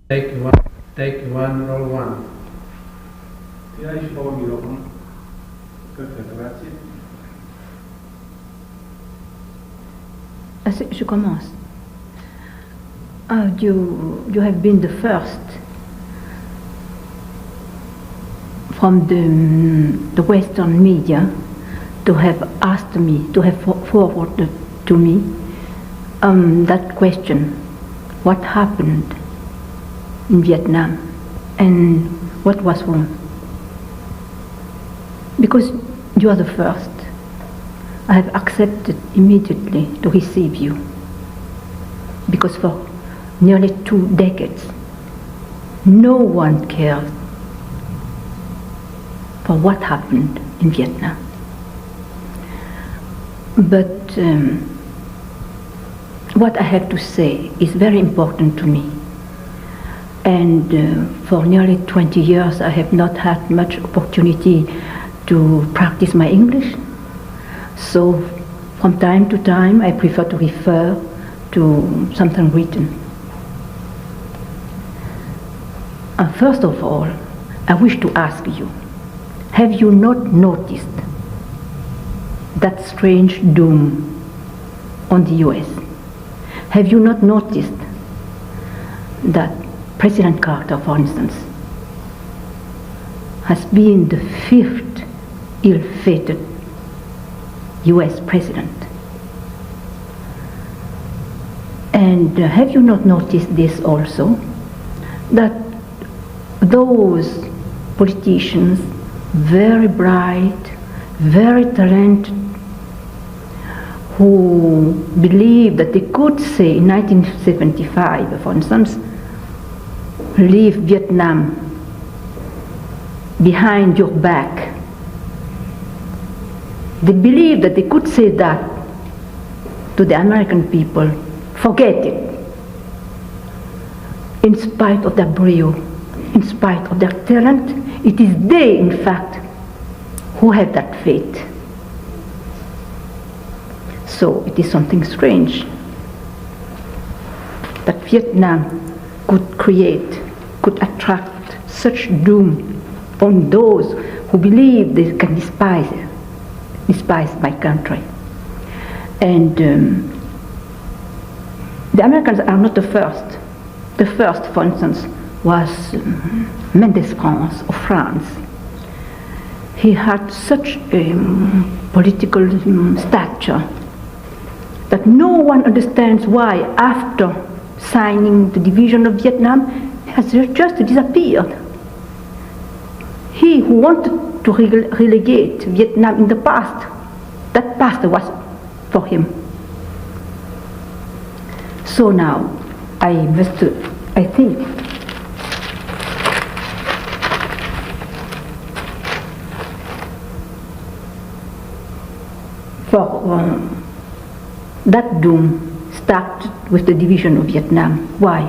Take one, roll one. Je commence. You have been the first from the Western media to have asked me, to have forwarded to me that question: what happened in Vietnam and what was wrong? Because you are the first, I have accepted immediately to receive you. Because for nearly 2 decades, no one cared for what happened in Vietnam. But what I have to say is very important to me. And for nearly 20 years, I have not had much opportunity to practice my English. So from time to time, I prefer to refer to something written. First of all, I wish to ask you, have you not noticed that strange doom on the US? Have you not noticed that President Carter, for instance, has been the 5th ill-fated US president? And have you not noticed this also, that those politicians, very bright, very talented, who believed that they could say in 1975, for instance, leave Vietnam behind your back. They believed that they could say that to the American people, forget it. In spite of their brio, in spite of their talent, it is they, in fact, who have that fate. So it is something strange that Vietnam could attract such doom on those who believe they can despise my country. And the Americans are not the first. The first, for instance, was Mendes France of France. He had such a political stature that no one understands why, after signing the division of Vietnam, he has just disappeared. He who wanted to relegate Vietnam in the past, that past was for him. So now, I think for that doom started with the division of Vietnam. Why?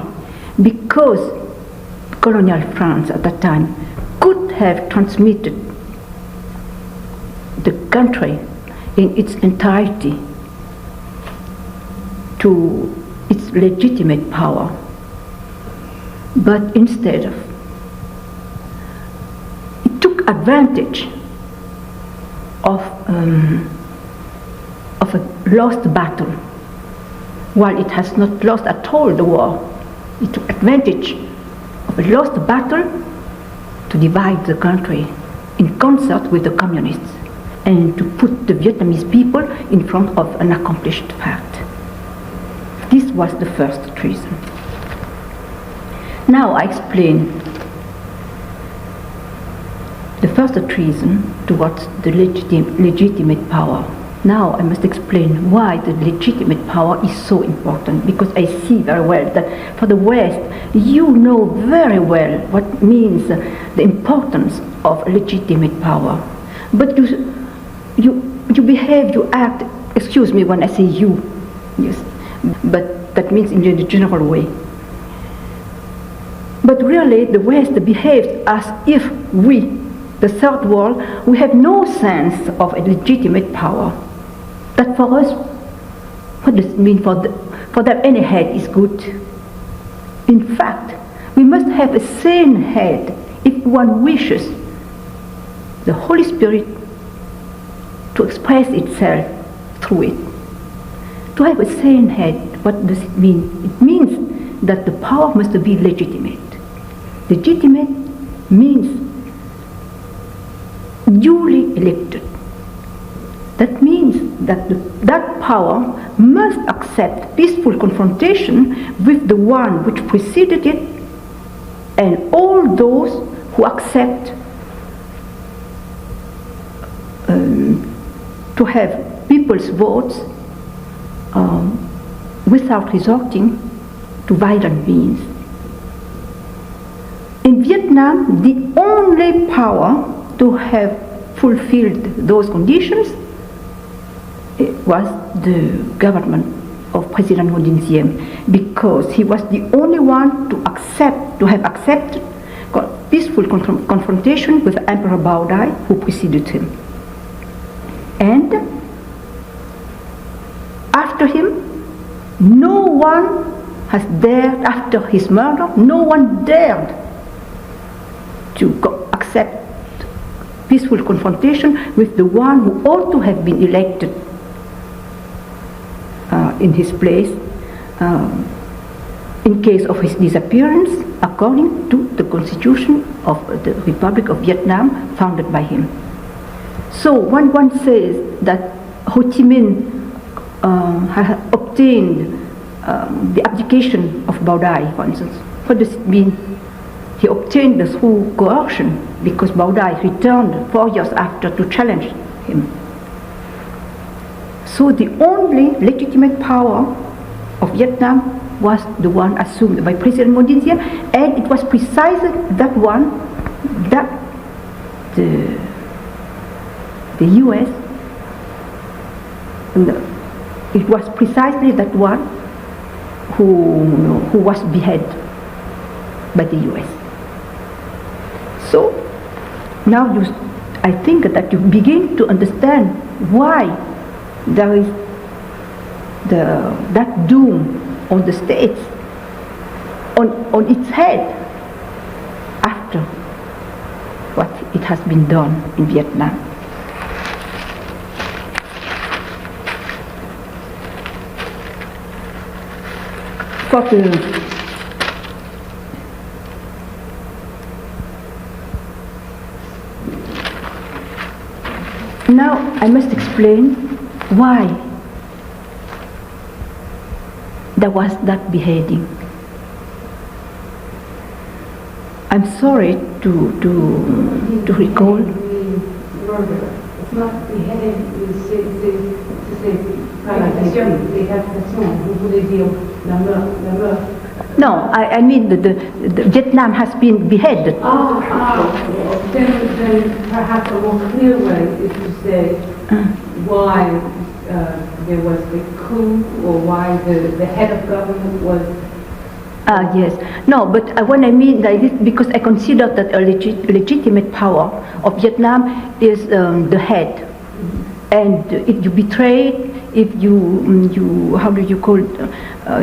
Because colonial France at that time could have transmitted the country in its entirety to its legitimate power. But instead of, it took advantage of a lost battle, while it has not lost at all the war. It took advantage of a lost battle to divide the country in concert with the communists and to put the Vietnamese people in front of an accomplished fact. This was the first treason. Now I explain the first treason towards the legitimate power. Now I must explain why the legitimate power is so important, because I see very well that for the West, you know very well what means the importance of legitimate power. But you behave, you act, excuse me when I say you, yes, but that means in a general way. But really the West behaves as if we, the third world, we have no sense of a legitimate power. That for us, what does it mean for them any head is good? In fact, We must have a sane head if one wishes the Holy Spirit to express itself through it. To have a sane head, what does it mean? It means that the power must be legitimate. Legitimate means duly elected. That means that that power must accept peaceful confrontation with the one which preceded it, and all those who accept to have people's votes without resorting to violent means. In Vietnam, the only power to have fulfilled those conditions was the government of President Ngô Đình Diệm, because he was the only one to have accepted peaceful confrontation with Emperor Bảo Đại, who preceded him. And after him, no one has dared, after his murder, no one dared to accept peaceful confrontation with the one who ought to have been elected in his place in case of his disappearance, according to the constitution of the Republic of Vietnam founded by him. So when one says that Ho Chi Minh has obtained the abdication of Bảo Đại, for instance, what does it mean? He obtained this through coercion, because Bảo Đại returned 4 years after to challenge him. So the only legitimate power of Vietnam was the one assumed by President Ngô Đình Diệm, and it was precisely that one that the U.S. It was precisely that one who was beheaded by the U.S. So now I think that you begin to understand why there is that doom on the states, on its head, after what it has been done in Vietnam. Now I must explain why there was that beheading. I'm sorry to recall. It's not beheading, No, I mean the Vietnam has been beheaded. Then perhaps a more clear way is to say why there was the coup, or why the head of government was. Yes. No, but when I mean that is because I consider that a legitimate power of Vietnam is the head. And if you betray it, if you how do you call it,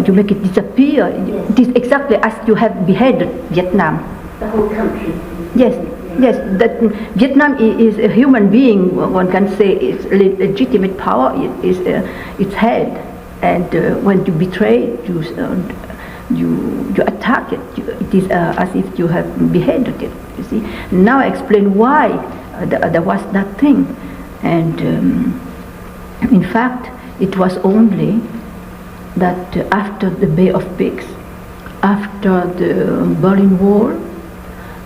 you make it disappear, it is exactly as you have beheaded Vietnam. The whole country. Yes, yes. That Vietnam is a human being. One can say its legitimate power is its head, and when you betray it, you attack it. It is as if you have beheaded it. You see. Now I explain why there was that thing, and in fact, it was only that after the Bay of Pigs, after the Berlin Wall,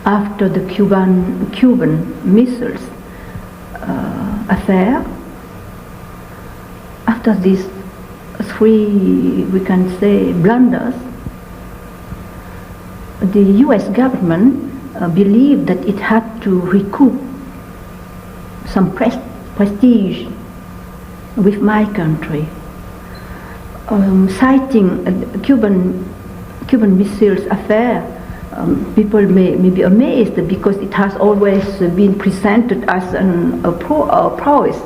after the Cuban missiles affair, after these three, we can say, blunders, the U.S. government believed that it had to recoup some prestige with my country, citing Cuban missiles affair. People may be amazed because it has always been presented as a prowess,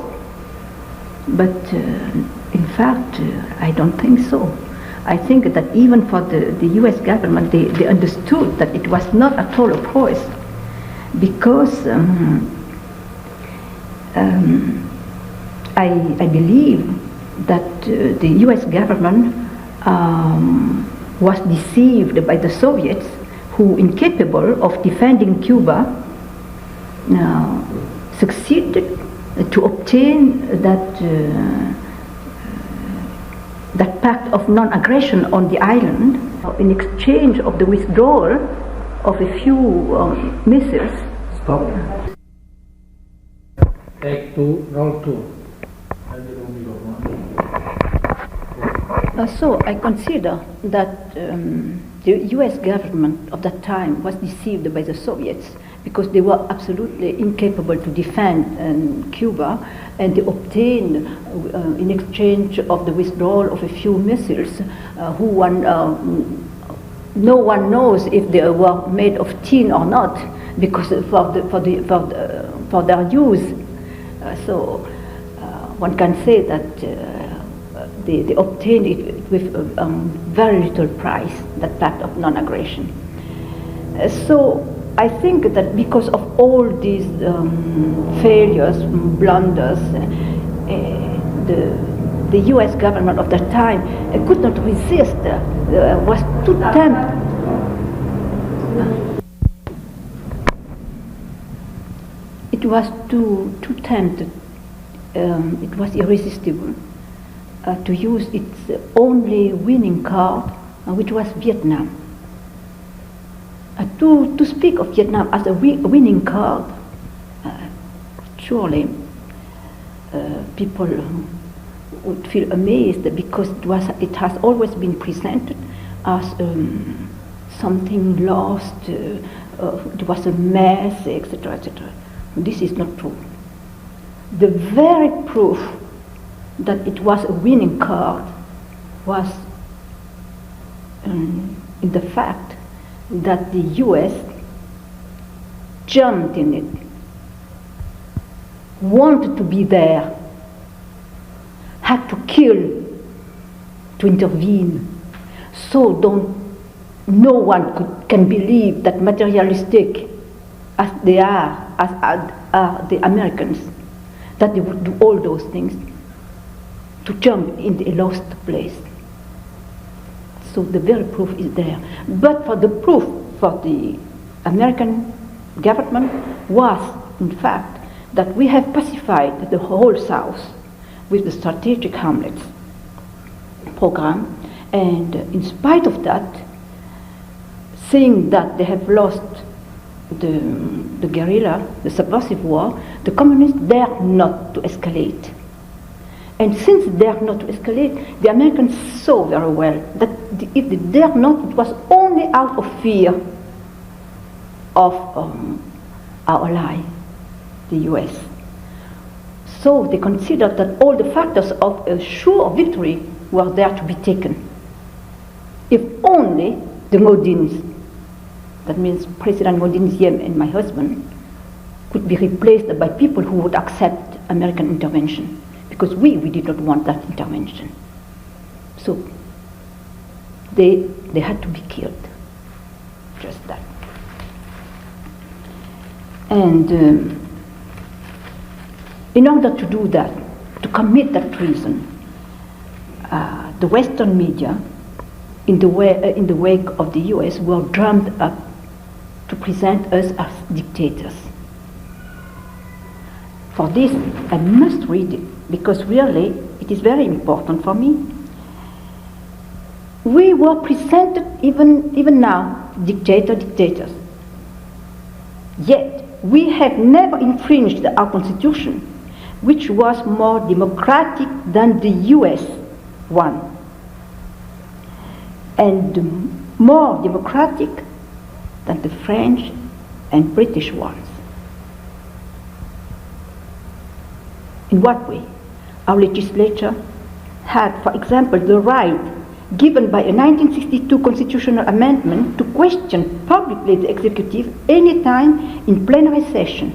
but in fact, I don't think so. I think that even for the US government, they understood that it was not at all a choice, because I believe that the US government was deceived by the Soviets, who, incapable of defending Cuba, succeeded to obtain that pact of non-aggression on the island in exchange of the withdrawal of a few missiles. Stop. Take two, roll two. So I consider that the US government of that time was deceived by the Soviets, because they were absolutely incapable to defend Cuba, and they obtained, in exchange of the withdrawal of a few missiles, no one knows if they were made of tin or not, because for their use. So one can say that they obtained it with very little price, that pact of non-aggression. So I think that because of all these failures, blunders, the US government of that time could not resist, was too tempted. It was too tempted, it was irresistible to use its only winning card, which was Vietnam. To speak of Vietnam as a winning card, surely people would feel amazed, because it has always been presented as something lost, it was a mess, etc., etc. This is not true. The very proof that it was a winning card was in the fact that the US jumped in it, wanted to be there, had to kill to intervene. So no one can believe that materialistic as they are, as the Americans, that they would do all those things to jump in a lost place. So the very proof is there. But for the proof for the American government was, in fact, that we have pacified the whole South with the strategic hamlets program, and in spite of that, seeing that they have lost the guerrilla, the subversive war, the communists dare not to escalate. And since they dare not to escalate, the Americans saw very well that if they dare not, it was only out of fear of our ally, the US. So they considered that all the factors of a sure victory were there to be taken. If only the Ngo Dins, that means President Ngô Đình Diệm and my husband, could be replaced by people who would accept American intervention, because we did not want that intervention. So they had to be killed, just that. And in order to do that, to commit that treason, the Western media, in the wake of the US, were drummed up to present us as dictators. For this, I must read it, because really it is very important for me. We were presented, even now, dictators. Yet, we have never infringed our constitution, which was more democratic than the US one, and more democratic than the French and British ones. In what way? Our legislature had, for example, the right given by a 1962 constitutional amendment to question publicly the executive any time in plenary session.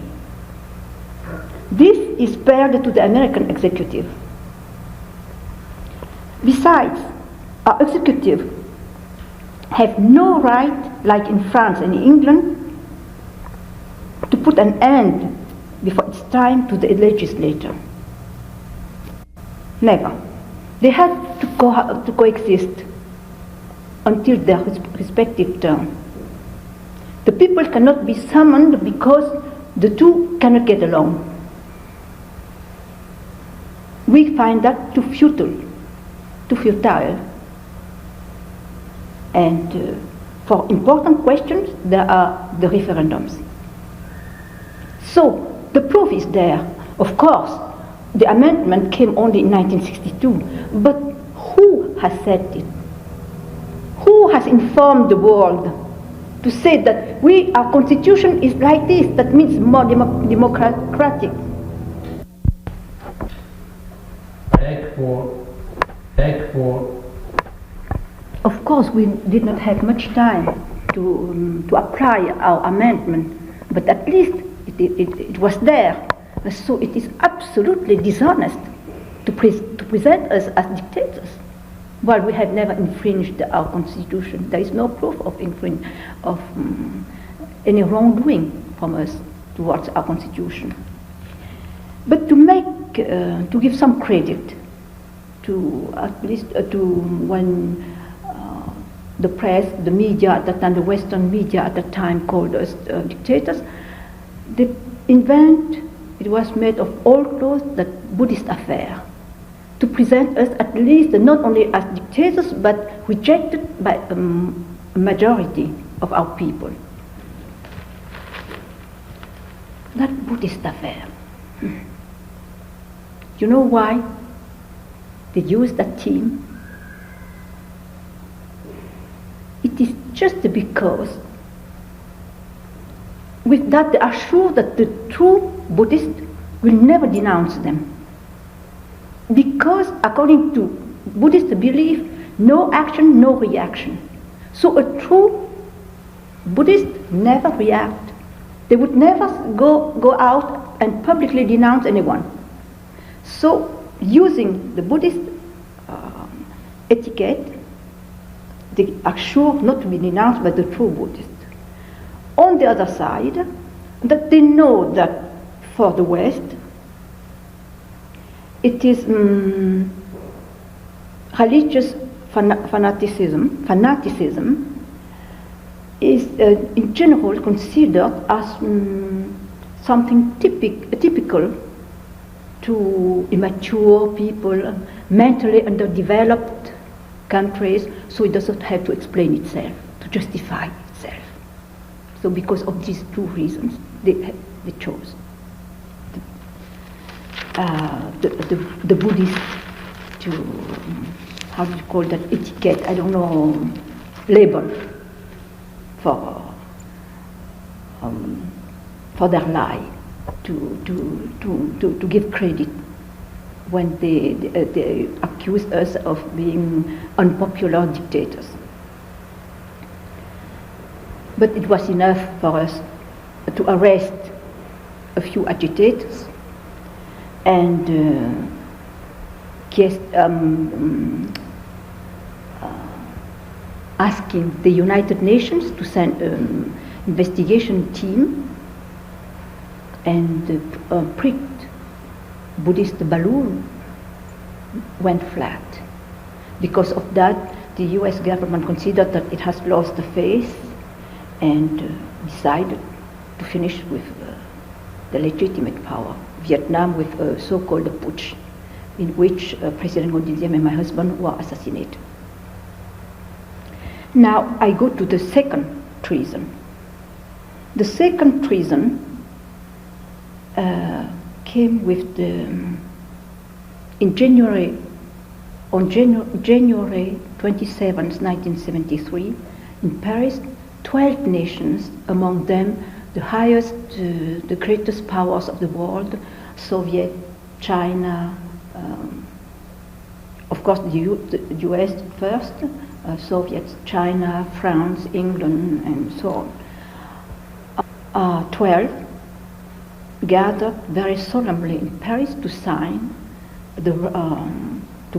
This is spared to the American executive. Besides, our executive have no right, like in France and England, to put an end before it's time to the legislature. Never. They have to coexist until their respective term. The people cannot be summoned because the two cannot get along. We find that too futile. And for important questions, there are the referendums. So the proof is there. Of course, the amendment came only in 1962, but who has said it? Who has informed the world to say that our constitution is like this, that means more democratic? Take for. Of course, we did not have much time to apply our amendment, but at least it was there. So it is absolutely dishonest to present us as dictators. Well, we have never infringed our constitution. There is no proof of any wrongdoing from us towards our constitution. But to give some credit to at least to when the press, the media at that time, the Western media at that time called us dictators, it was made of all clothes that Buddhist affair, to present us at least not only as dictators but rejected by a majority of our people. That Buddhist affair. You know why they used that theme? It is just because with that they are sure that the true Buddhists will never denounce them. Because according to Buddhist belief, no action, no reaction. So a true Buddhist never react. They would never go out and publicly denounce anyone. So using the Buddhist etiquette, they are sure not to be denounced by the true Buddhist. On the other side, that they know that for the West, it is religious fanaticism is in general considered as something typical to immature people, mentally underdeveloped countries, so it doesn't have to explain itself, to justify itself. So because of these two reasons, they chose the Buddhist to, how do you call that, etiquette, I don't know, label for their lie, to give credit when they accuse us of being unpopular dictators. But it was enough for us to arrest a few agitators and asking the United Nations to send an investigation team, and pricked Buddhist balloon went flat. Because of that, the US government considered that it has lost the faith and decided to finish with the legitimate power. Vietnam with a so-called putsch, in which President Ngô Đình Diệm and my husband were assassinated. Now I go to the second treason. The second treason came with on January 27, 1973, in Paris, 12 nations, among them the highest, the greatest powers of the world, Soviet, China, of course the US first, Soviets, China, France, England, and so on. 12 gathered very solemnly in Paris to sign the to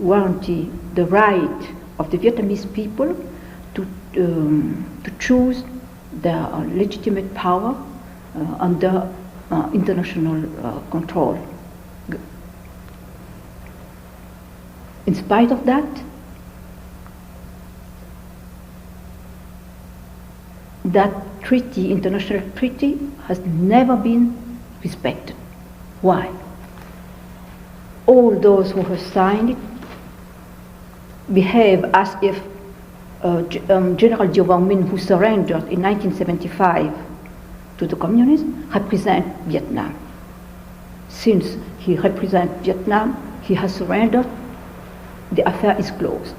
warranty the right of the Vietnamese people to choose their legitimate power under international control. In spite of that, that treaty, international treaty, has never been respected. Why? All those who have signed it behave as if General Dieu Van Minh, who surrendered in 1975 to the communists, represents Vietnam. Since he represents Vietnam, he has surrendered, the affair is closed.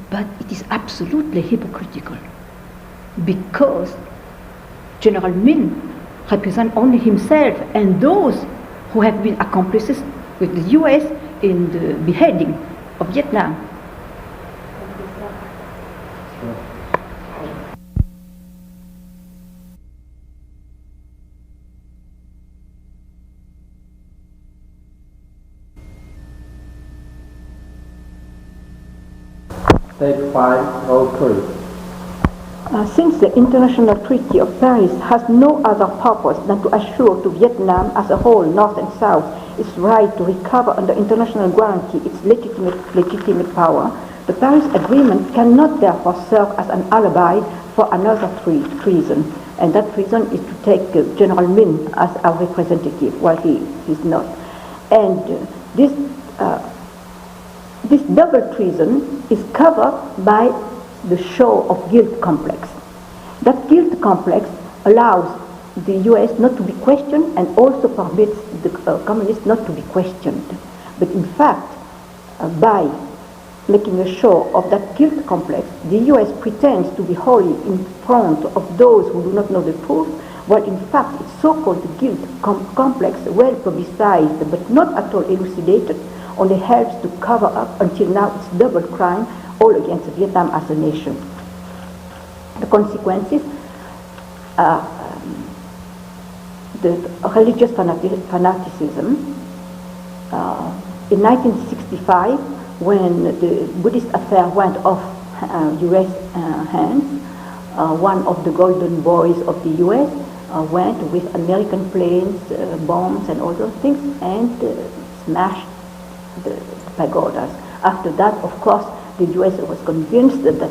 But it is absolutely hypocritical, because General Minh represents only himself and those who have been accomplices with the US in the beheading of Vietnam. Take 5, row 3. Since the International Treaty of Paris has no other purpose than to assure to Vietnam as a whole, North and South, its right to recover under international guarantee its legitimate power, the Paris Agreement cannot therefore serve as an alibi for another treason. And that treason is to take General Minh as our representative, while he is not. And this double treason is covered by the show of guilt complex. That guilt complex allows the US not to be questioned and also permits the communists not to be questioned. But in fact, by making a show of that guilt complex, the US pretends to be wholly in front of those who do not know the truth, while in fact its so-called guilt complex, well publicized but not at all elucidated, only helps to cover up until now its double crime, all against Vietnam as a nation. The consequences are the religious fanaticism. In 1965, when the Buddhist affair went off US hands, one of the golden boys of the US went with American planes, bombs and all those things, and smashed the pagodas. After that, of course, the US was convinced that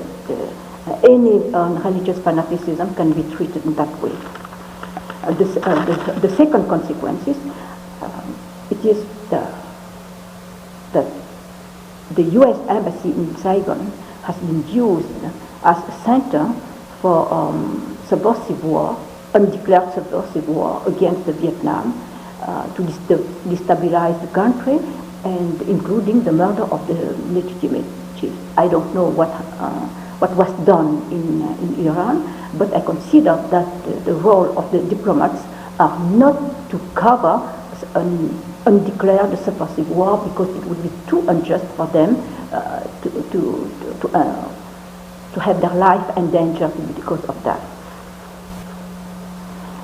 any religious fanaticism can be treated in that way. The second consequences, it is that the US embassy in Saigon has been used as a center for subversive war, undeclared subversive war against Vietnam, to destabilize the country, and including the murder of the legitimate chiefs. I don't know what was done in Iran, but I consider that the role of the diplomats are not to cover an undeclared subversive war, because it would be too unjust for them to have their life endangered because of that.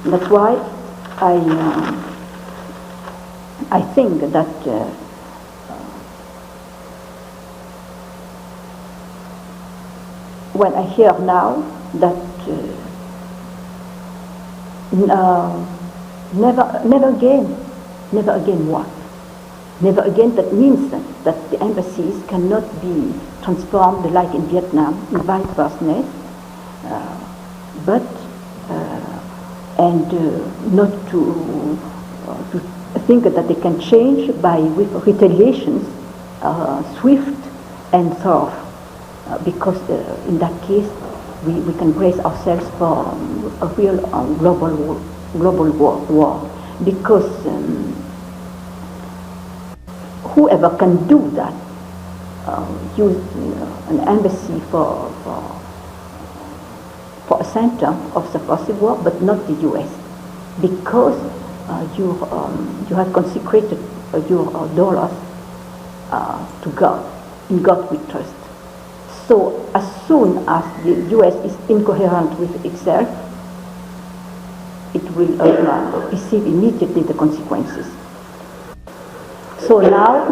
That's why I think that when I hear now that never again what? Never again, that means that the embassies cannot be transformed like in Vietnam, in vice versa, and not to think that they can change with retaliations, swift and thorough. Because in that case, we can brace ourselves for a real global war. Because whoever can do that, use an embassy for a center of subversive war, but not the US, because you have consecrated your dollars to God. In God we trust. So as soon as the US is incoherent with itself, it will receive immediately the consequences. So now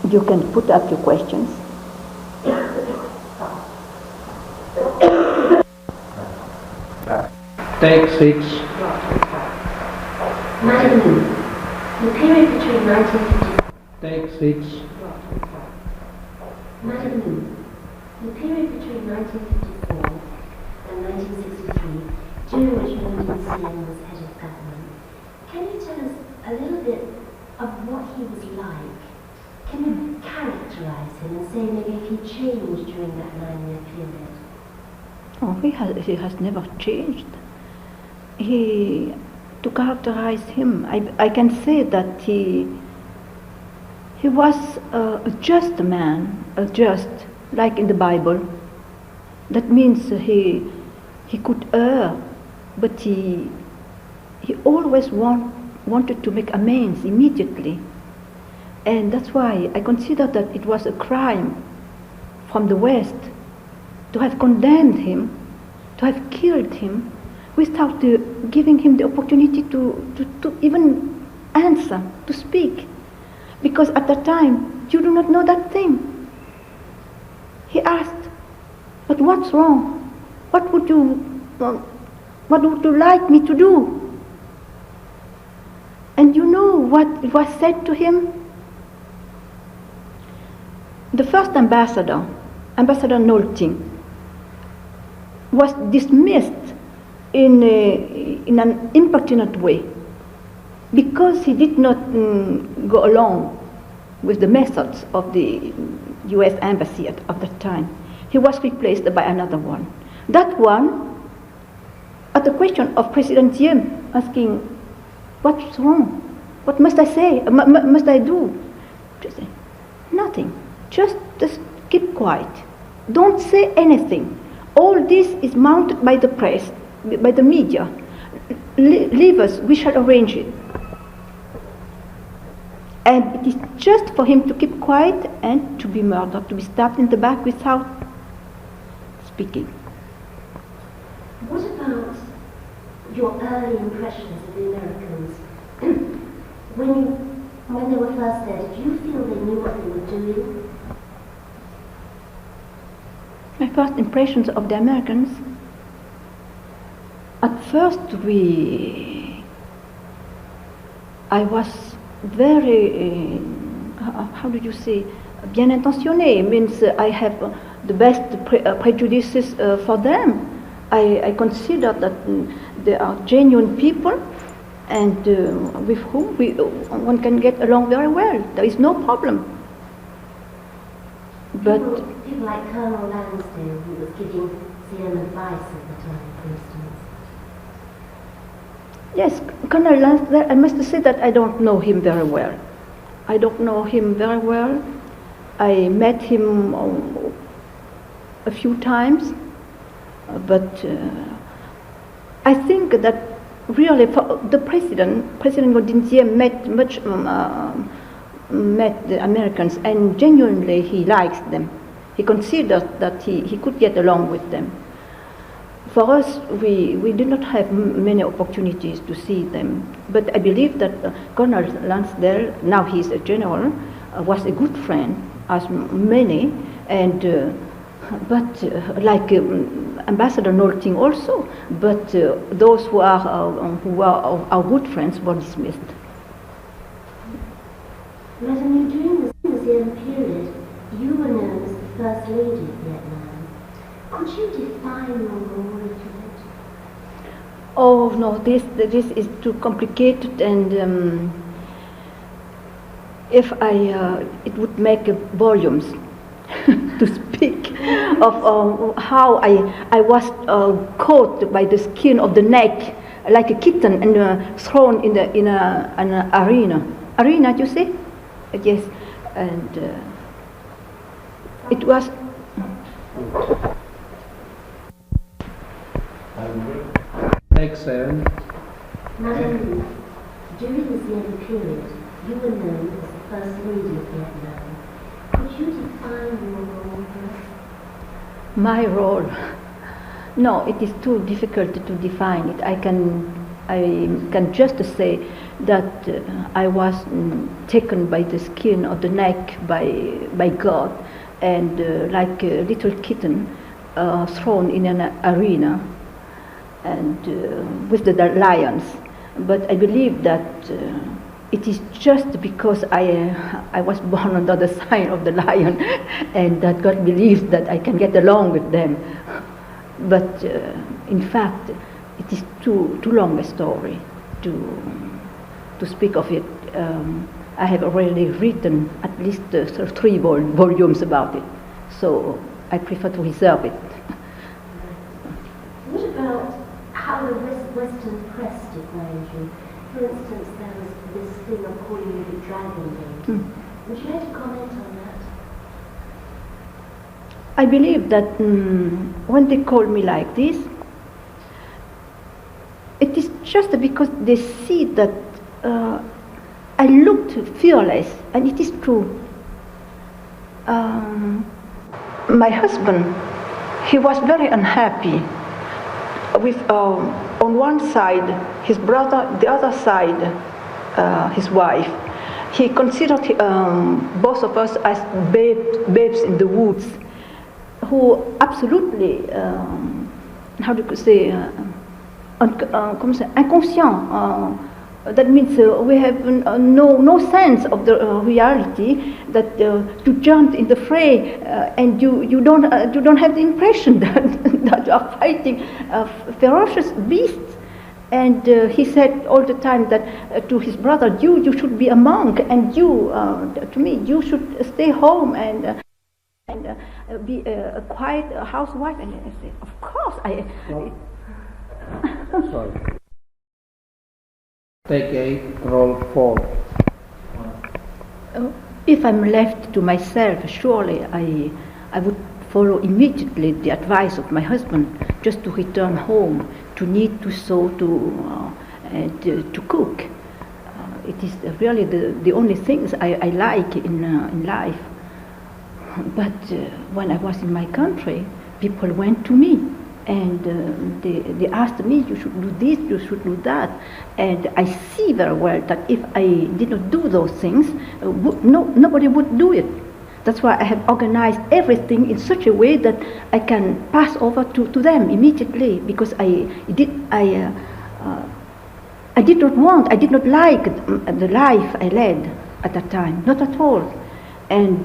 you can put up your questions. Take 6. Madame Ngô, the period between 1950. Take 6. Madame Ngô, the period between 1954 and 1963, during which Ngô Đình Diệm was head of government, can you tell us a little bit of what he was like? Can you characterize him and say maybe if he changed during that 9-year period? Oh, he has never changed. To characterize him, I can say that he was a just man, like in the Bible. That means he could err, but he always wanted to make amends immediately. And that's why I consider that it was a crime from the West to have condemned him, to have killed him, without giving him the opportunity to even answer, to speak. Because at that time, you do not know that thing. He asked, but what's wrong? What would you like me to do? And you know what was said to him? The first ambassador, Ambassador Nolting, was dismissed in an impertinent way because he did not go along with the methods of the US embassy of that time. He was replaced by another one. That one, at the question of President Diệm asking, what's wrong? What must I say? Must I do? Just say, nothing. Just keep quiet. Don't say anything. All this is mounted by the press, by the media. Leave us, we shall arrange it. And it is just for him to keep quiet and to be murdered, to be stabbed in the back without speaking. What about your early impressions of the Americans? when they were first there, did you feel they knew what they were doing? My first impressions of the Americans, at first I was very, how do you say, bien intentionné, means I have the best prejudices for them. I consider that they are genuine people and with whom one can get along very well. There is no problem. But people like Colonel Lansdale, who was giving Diệm advice at the time, for instance. Yes, Colonel Lansdale, I must say that I don't know him very well. I don't know him very well. I met him a few times, but I think that really for the President Ngo Dinh Diệm met the Americans, and genuinely he likes them. He considers that he could get along with them. For us, we did not have many opportunities to see them, but I believe that Colonel Lansdale, now he is a general, was a good friend, as many, and but like Ambassador Nolting also, but those who are our good friends were dismissed. Madam, during the Diệm period, you were known as the First Lady of Vietnam. Could you define your role a little bit? Oh no, this is too complicated, and if it would make volumes to speak of how I was caught by the skin of the neck like a kitten and thrown in an arena. Arena, you see? Yes, and it was. Take 7. Madam, during the Diệm period, you were known as the First Lady of Vietnam. Could you define your role for us? My role? No, it is too difficult to define it. I can I can just say that I was taken by the skin of the neck by God, and like a little kitten thrown in an arena, and with the lions. But I believe that it is just because I was born on the other side of the lion, and that God believes that I can get along with them. But in fact, it is too long a story to speak of it. I have already written at least 3 volumes about it, so I prefer to reserve it. What about how the Western press defined you? For instance, there was this thing of calling you the Dragon Lady. Would you like to comment on that? I believe that when they call me like this, it is just because they see that I looked fearless, and it is true. My husband, he was very unhappy with on one side his brother, the other side his wife. He considered both of us as babes in the woods, who absolutely, how do you say, inconscient. That means we have no sense of the reality, that to jump in the fray and you don't have the impression that you are fighting ferocious beasts. And he said all the time that to his brother, you should be a monk, and you, to me, you should stay home and be a quiet housewife. And I said, of course, Sorry. Take 8, roll 4. If I'm left to myself, surely I would follow immediately the advice of my husband, just to return home, to knit, to sew, to cook. It is really the only things I like in life. But when I was in my country, people went to me, and they asked me, you should do this, you should do that. And I see very well that if I did not do those things, nobody would do it. That's why I have organized everything in such a way that I can pass over to them immediately, because I did not like the life I led at that time, not at all. And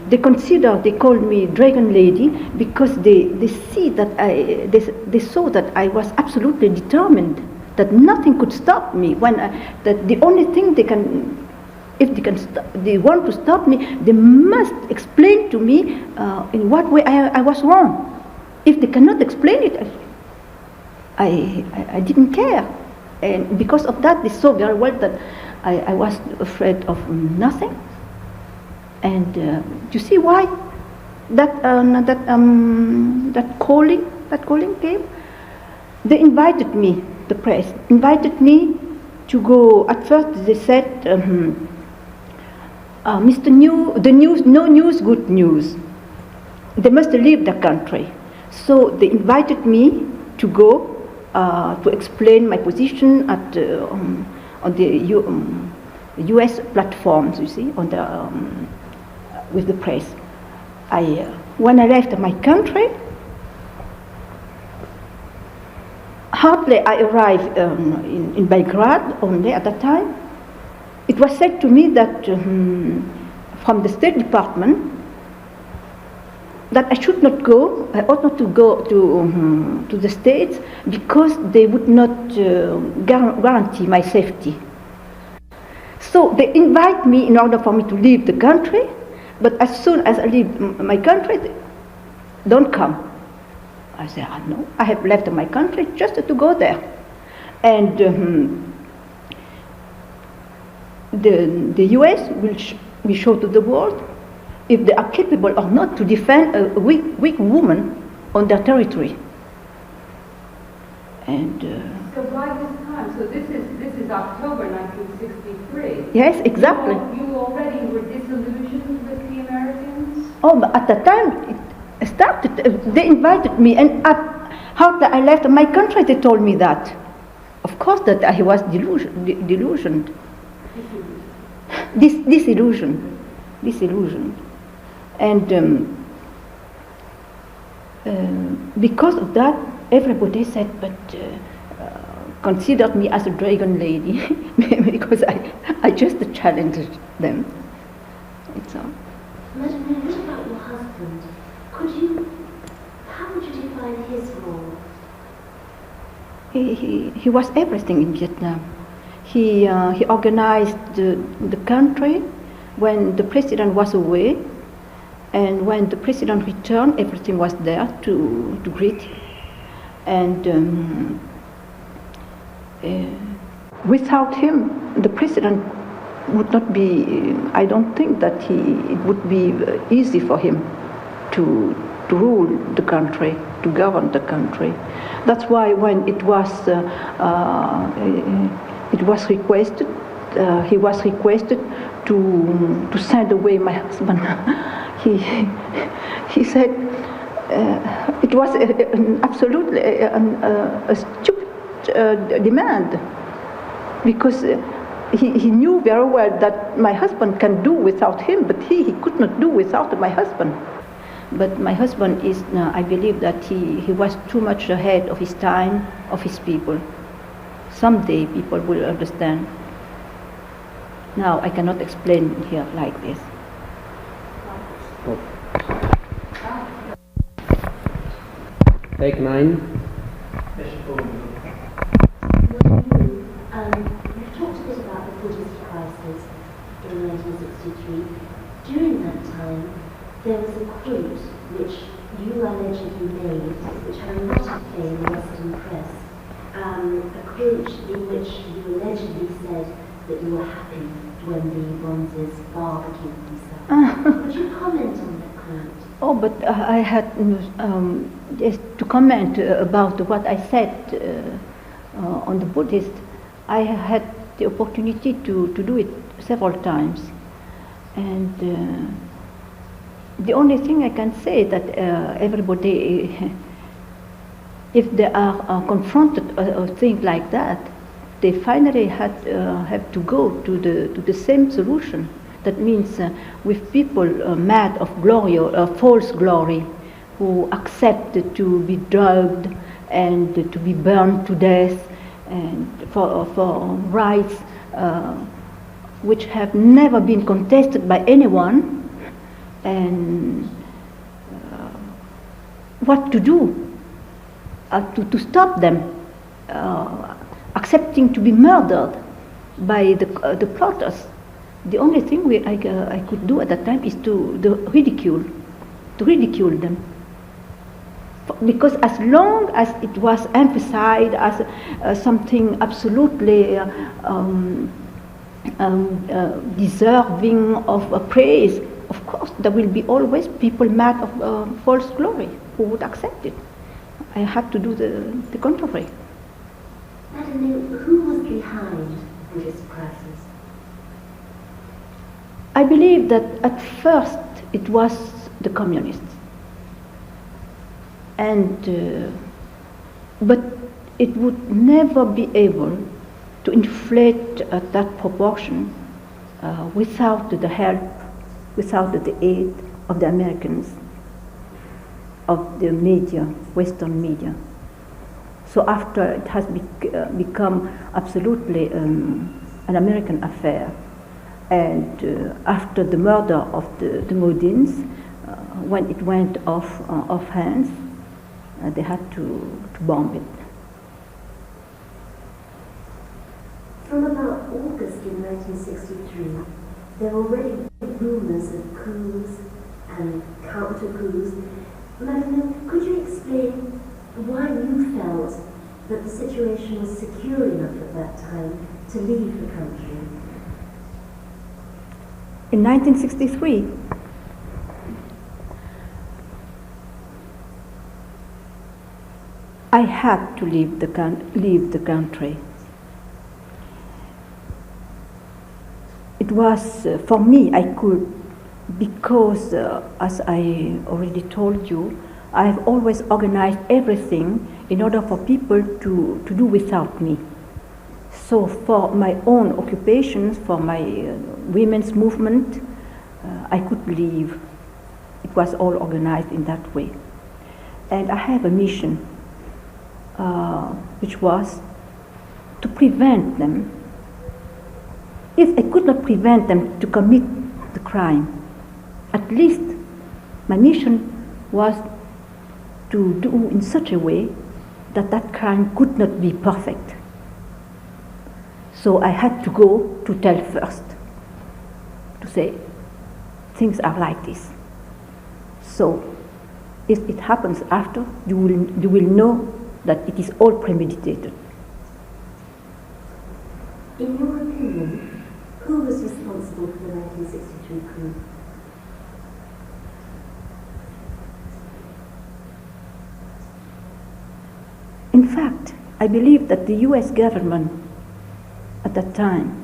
they called me Dragon Lady, because they see that they saw that I was absolutely determined, that nothing could stop me. That the only thing they want to stop me, they must explain to me in what way I was wrong. If they cannot explain it, I didn't care. And because of that, they saw very well that I was afraid of nothing. And you see why that calling came? They invited me, the press invited me to go. At first they said, Mr. New, the news, no news, good news. They must leave the country. So they invited me to go to explain my position at on the U.S. platforms. You see, on the with the press. When I left my country, hardly I arrived in Belgrade only at that time. It was said to me that from the State Department that I should not go, I ought not to go to the States, because they would not guarantee my safety. So they invite me in order for me to leave the country, but as soon as I leave my country, don't come. I say, no, I have left my country just to go there. And the US will show to the world if they are capable or not to defend a weak woman on their territory. And so by this time, so this is October 1963. Yes, exactly. You already were disillusioned with the Americans? Oh, but at the time it started. They invited me, and hardly I left my country, they told me that. Of course that I was delusioned. Disillusioned. And because of that, everybody said, but considered me as a dragon lady because I just challenged them. It's all. Madame, what about your husband? How would you define his role? He was everything in Vietnam. He organized the country when the president was away, and when the president returned, everything was there to greet him. And without him, the president would not be. I don't think that it would be easy for him to rule the country, to govern the country. That's why when it was requested, he was requested to send away my husband. He said it was absolutely a stupid demand, because he knew very well that my husband can do without him, but he could not do without my husband. But my husband is, I believe that he was too much ahead of his time, of his people. Someday people will understand. Now I cannot explain here like this. Stop. Take 9. You've talked a bit about the Buddhist crisis in 1963. During that time, there was a quote which you allegedly made, which had a lot of play in the Western press. A quote in which you allegedly said that you were happy when the Bonzes barbecued themselves. Would you comment on that quote? Oh, but I had just to comment about what I said on the Buddhist. I had the opportunity to do it several times, and the only thing I can say that everybody, if they are confronted with things like that, they finally have to go to the same solution. That means with people mad of glory or false glory, who accept to be drugged and to be burned to death, and for rights which have never been contested by anyone, and what to do to stop them accepting to be murdered by the plotters. The only thing I could do at that time is to ridicule them, because as long as it was emphasized as something absolutely deserving of praise, of course there will be always people mad of false glory who would accept it. I had to do the contrary. Madame, who was behind this crisis? I believe that at first it was the communists, but it would never be able to inflate that proportion without the help, without the aid of the Americans, of the media, Western media. So after it has become absolutely an American affair, and after the murder of the Ngo Dins, when it went off hands, they had to bomb it. From about August in 1963, there were already rumors of coups and counter-coups. Madame, could you explain why you felt that the situation was secure enough at that time to leave the country? In 1963, I had to leave the country. It was, for me, I could, because as I already told you, I have always organized everything in order for people to do without me. So for my own occupations, for my women's movement, I could leave. It was all organized in that way. And I have a mission, which was to prevent them. If I could not prevent them to commit the crime, at least my mission was to do in such a way that that crime could not be perfect. So I had to go to tell first, to say, things are like this. So if it happens after, you will know that it is all premeditated. In your opinion, who was responsible for the 1963 coup? In fact, I believe that the US government at that time,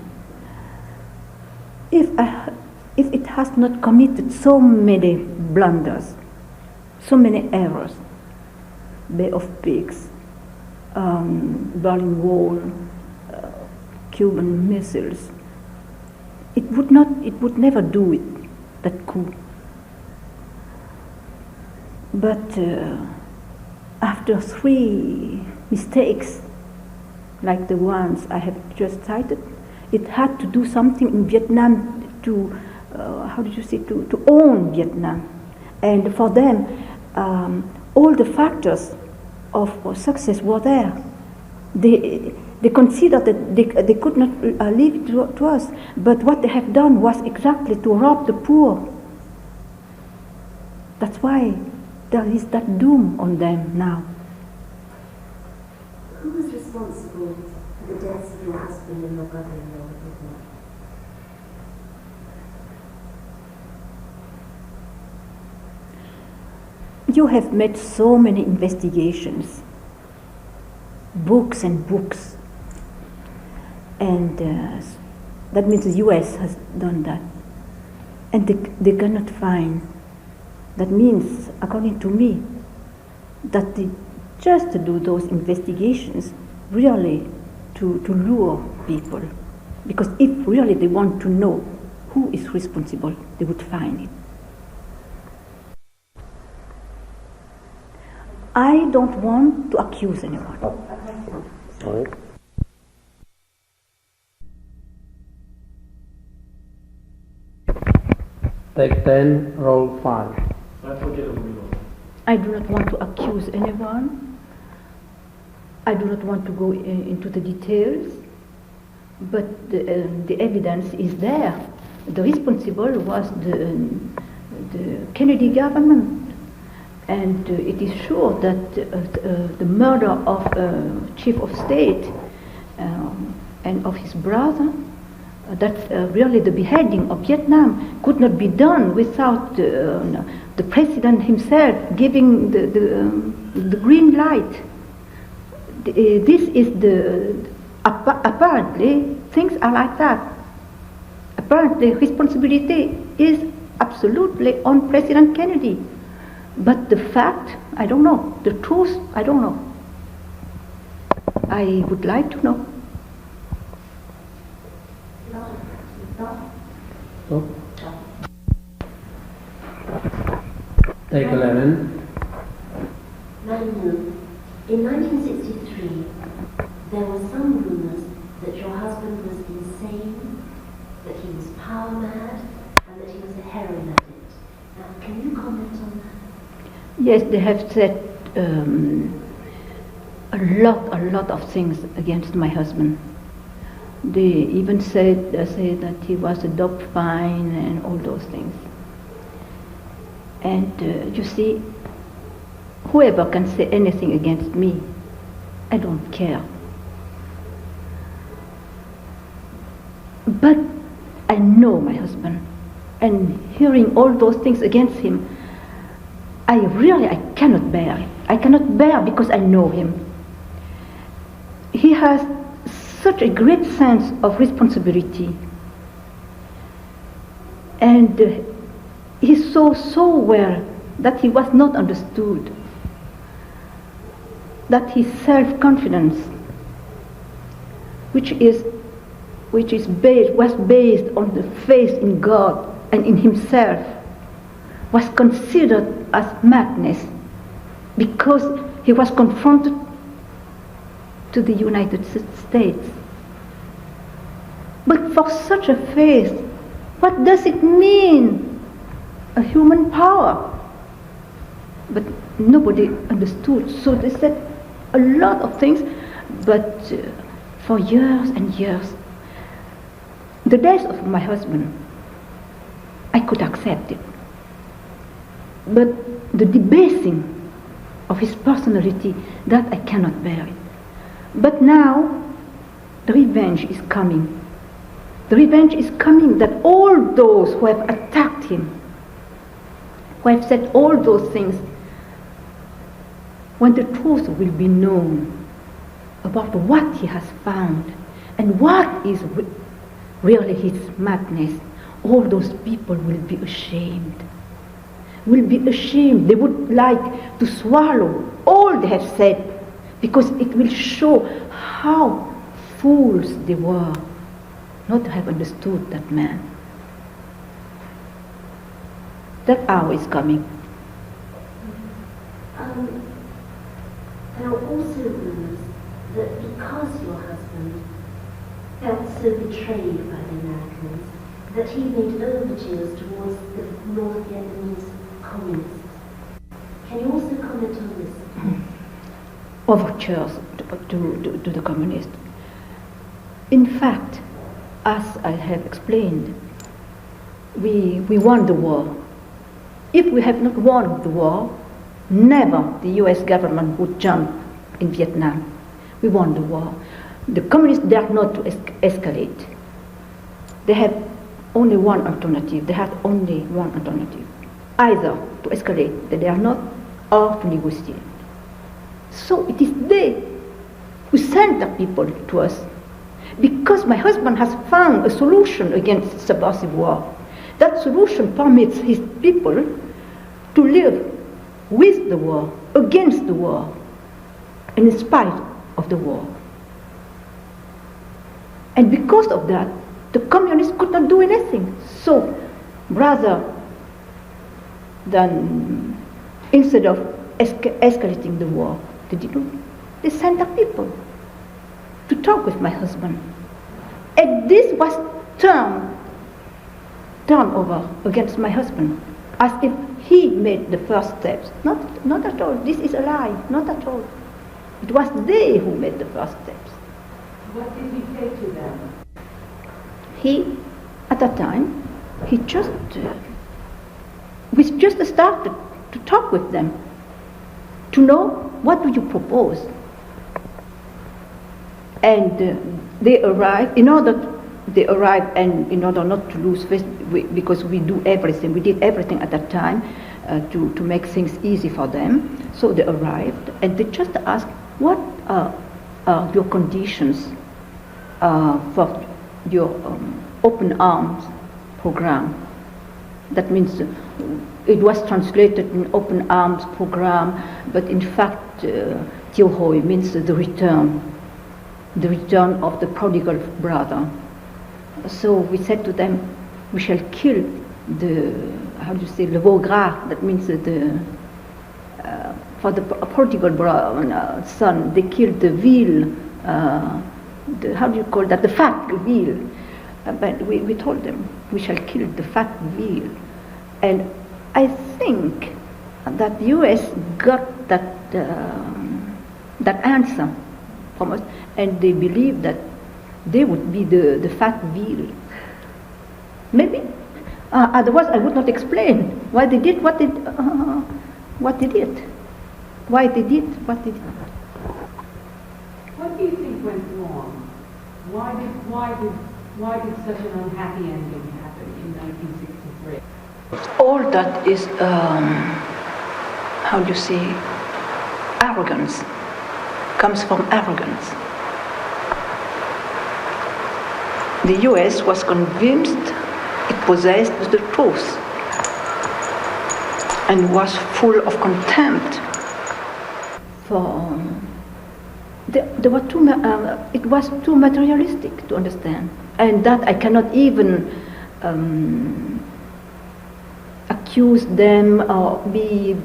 if it has not committed so many blunders, so many errors, Bay of Pigs, Berlin Wall, Cuban missiles, it would never do it, that coup. But after 3 mistakes, like the ones I have just cited, it had to do something in Vietnam to, to own Vietnam. And for them, all the factors of success were there. They considered that they could not leave it to us, but what they have done was exactly to rob the poor. That's why there is that doom on them now. Who was responsible for the deaths of your husband and your brother-in-law in Vietnam? You have made so many investigations, books and books, and that means the US has done that, and they cannot find. That means, according to me, that they just to do those investigations really to lure people, because if really they want to know who is responsible, they would find it. I don't want to accuse anyone. Sorry. Take 10, roll 5. I do not want to accuse anyone. I do not want to go into the details, but the evidence is there. The responsible was the Kennedy government, and it is sure that the murder of chief of state and of his brother, that really the beheading of Vietnam could not be done without the president himself giving the green light. This is apparently things are like that. Apparently responsibility is absolutely on President Kennedy. But the fact, I don't know. The truth, I don't know. I would like to know. Stop. Take 11. Madame Ngô, in 1963, there were some rumors that your husband was insane, that he was power mad, and that he was a heroin addict. Now, can you comment on that? Yes, they have said a lot of things against my husband. They even say that he was a dope fiend and all those things. And you see, whoever can say anything against me, I don't care. But I know my husband, and hearing all those things against him, I cannot bear it. I cannot bear because I know him. He has such a great sense of responsibility, and he saw so well that he was not understood, that his self-confidence was based on the faith in God and in himself, was considered as madness because he was confronted to the United States. But for such a faith, what does it mean? A human power. But nobody understood, so they said a lot of things, but for years and years, the death of my husband, I could accept it. But the debasing of his personality, that I cannot bear it. But now, the revenge is coming. The revenge is coming that all those who have attacked him, who have said all those things, when the truth will be known about what he has found and what is really his madness, all those people will be ashamed. Will be ashamed. They would like to swallow all they have said, because it will show how fools they were not to have understood that man. That hour is coming. There are also rumors that because your husband felt so betrayed by the Americans, that he made overtures towards the North Vietnamese communists. Can you also comment on this? Overtures to the communists. In fact, as I have explained, we won the war. If we have not won the war, never the US government would jump in Vietnam. We won the war. The communists dare not to escalate. They have only one alternative. They had only one alternative. Either to escalate, that they are not, or to negotiate. So it is they who send the people to us, because my husband has found a solution against subversive war. That solution permits his people to live with the war, against the war, and in spite of the war. And because of that, the communists could not do anything. So, rather than, instead of escalating the war, they sent the people to talk with my husband. And this was turned over against my husband, as if he made the first steps. Not at all. This is a lie. Not at all. It was they who made the first steps. What did he say to them? He, at that time, we just started to talk with them, to know what do you propose. And they arrived, and in order not to lose face, because we did everything at that time to make things easy for them. So they arrived, and they just asked, what are your conditions for your open arms program? That means it was translated in open arms program, but in fact, Tiêu Hoi means the return of the prodigal brother. So we said to them, we shall kill le veau gras, that means for the prodigal brother, son, they killed the veal, the fat veal. But we told them, we shall kill the fat veal. And I think that the US got that answer from us, and they believed that they would be the fat veal. Maybe. Otherwise, I would not explain why they did what they did. Why they did what they did. What do you think went wrong? Why did such an unhappy ending happen in 1963? All that is, arrogance, comes from arrogance. The US was convinced it possessed the truth and was full of contempt for there were it was too materialistic to understand, and that I cannot even accuse them or be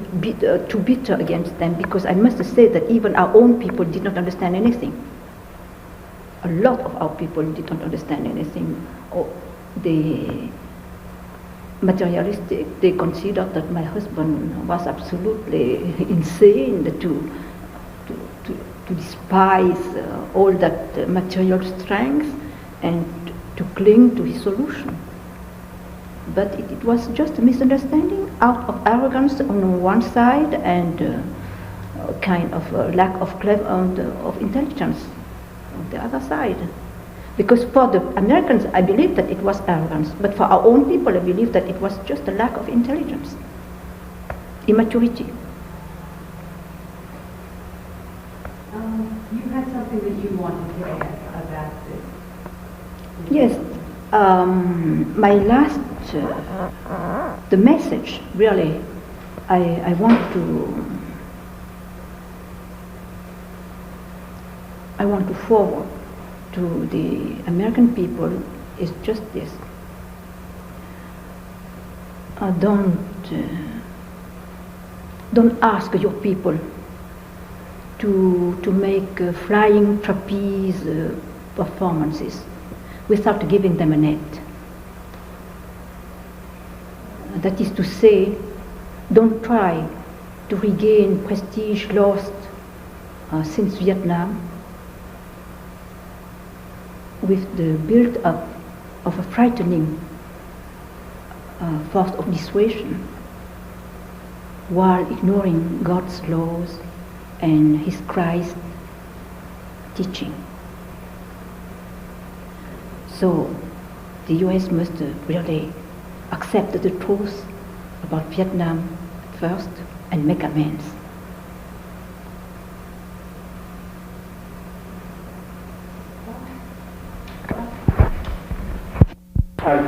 too bitter against them, because I must say that even our own people did not understand anything. A lot of our people did not understand anything. Or they materialistic. They considered that my husband was absolutely insane to despise all that material strength and to cling to his solution. But it was just a misunderstanding out of arrogance on one side and a kind of lack of of intelligence on the other side. Because for the Americans, I believe that it was arrogance, but for our own people, I believe that it was just a lack of intelligence, immaturity. You had something that you wanted to add about this. Yes, my last, the message, really, I want to forward to the American people is just this. Don't ask your people to make flying trapeze performances without giving them a net. That is to say, don't try to regain prestige lost since Vietnam with the build-up of a frightening force of dissuasion, while ignoring God's laws and His Christ teaching. So the US must really accept the truth about Vietnam first and make amends. I